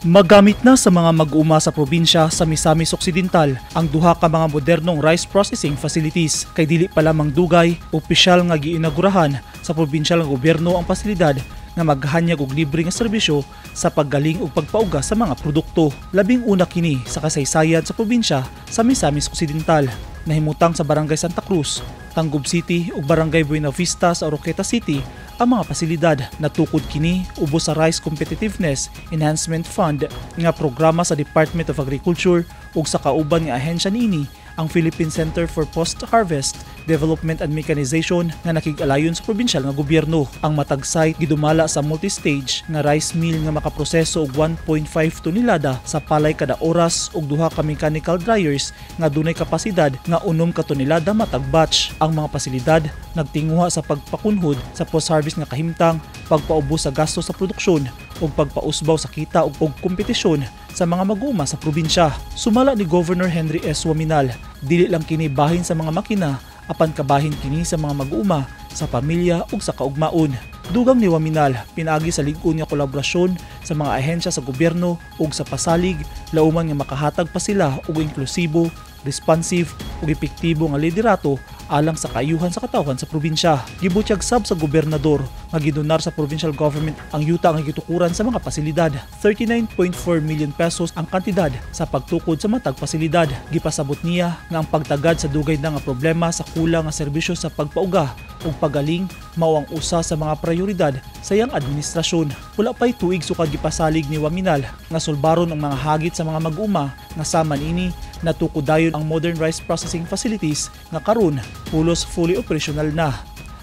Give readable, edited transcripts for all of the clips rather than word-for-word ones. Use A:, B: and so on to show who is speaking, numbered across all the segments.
A: Magamit na sa mga mag-uuma sa probinsya sa Misamis Occidental ang duha ka mga modernong rice processing facilities kay dili pa lamang dugay, opisyal nga giinagurahan sa probinsyal nga gobyerno ang pasilidad nga maghanyag og libre nga serbisyo sa paggaling ug pagpauga sa mga produkto. Labing una kini sa kasaysayan sa probinsya sa Misamis Occidental. Nahimutang sa Barangay Santa Cruz, Tangub City ug Barangay Buena Vista sa Oroqueta City ang mga pasilidad. Natukod kini ubos sa Rice Competitiveness Enhancement Fund nga programa sa Department of Agriculture ug sa kauban nga ahensya niini ang Philippine Center for Post-Harvest Development and Mechanization nga nakig-alayon sa probinsyal nga gobyerno. Ang matag site gidumala sa multi-stage nga rice mill nga makaproseso og 1.5 tonelada sa palay kada oras ug duha ka mechanical dryers nga dunay kapasidad nga 6 ka tonelada matag batch. Ang mga pasilidad nagtinguha sa pagpakunhod sa post-harvest nga kahimtang, pagpaubos sa gasto sa produksyon ug pagpausbaw sa kita ug kompetisyon sa mga mag-uuma sa probinsya. Sumala ni Governor Henry S. Waminal, dili lang kini bahin sa mga makina apan kabahin kini sa mga mag-uuma, sa pamilya ug sa kaugmaon. Dugang ni Waminal, pinaagi sa lig-on nga kolaborasyon sa mga ahensya sa gobyerno ug sa pasalig, lauman nga makahatag pa sila og inklusibo, responsive ug epektibo nga liderato alang sa kaayuhan sa katawhan sa probinsya. Gibutyag sab sa gobernador nga gidonar sa provincial government ang yuta nga gitukuran sa mga pasilidad. 39.4 million pesos ang kantidad sa pagtukod sa matag pasilidad. Gipasabot niya nga ang pagtagad sa dugay na nga problema sa kulang nga serbisyo sa pagpauga ug pagaling mao ang usa sa mga prioridad sa iyang administrasyon. Wala pay tuig sukad gipasalig ni Waminal nga sulbaron ang mga hagit sa mga mag-uma nga sama niini natukudayon ang modern rice processing facilities nga karon pulos fully operational na.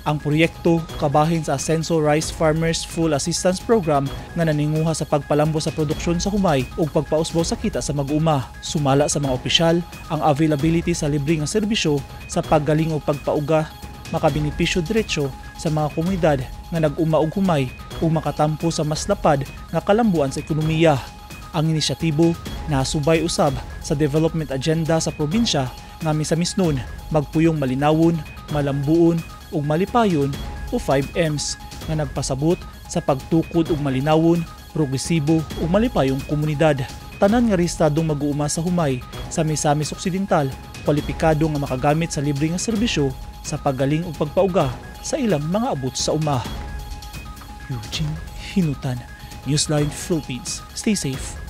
A: Ang proyekto kabahin sa Asenso Rice Farmers Full Assistance Program nga naninguha sa pagpalambo sa produksyon sa humay ug pagpausbaw sa kita sa mag-uma. Sumala sa mga opisyal ang availability sa libre nga serbisyo sa paggaling ug pagpauga makabenepisyo diretso sa mga komunidad nga nag-uma og humay ug makatampo sa mas lapad nga kalambuan sa ekonomiya. Ang inisyatibo nasubay usab sa development agenda sa probinsya nga misamis nun magpuyong malinawon, malambuon ug malipayon o 5Ms nga nagpasabot sa pagtukod ug malinawon, progresibo ug malipayong komunidad. Tanan nga rehistradong mag-uuma sa humay sa Misamis Occidental kwalipikado nga makagamit sa libre nga serbisyo sa paggaling ug pagpauga sa ilang mga abot sa uma. Eugene Hinutan, Newsline Philippines. Stay safe.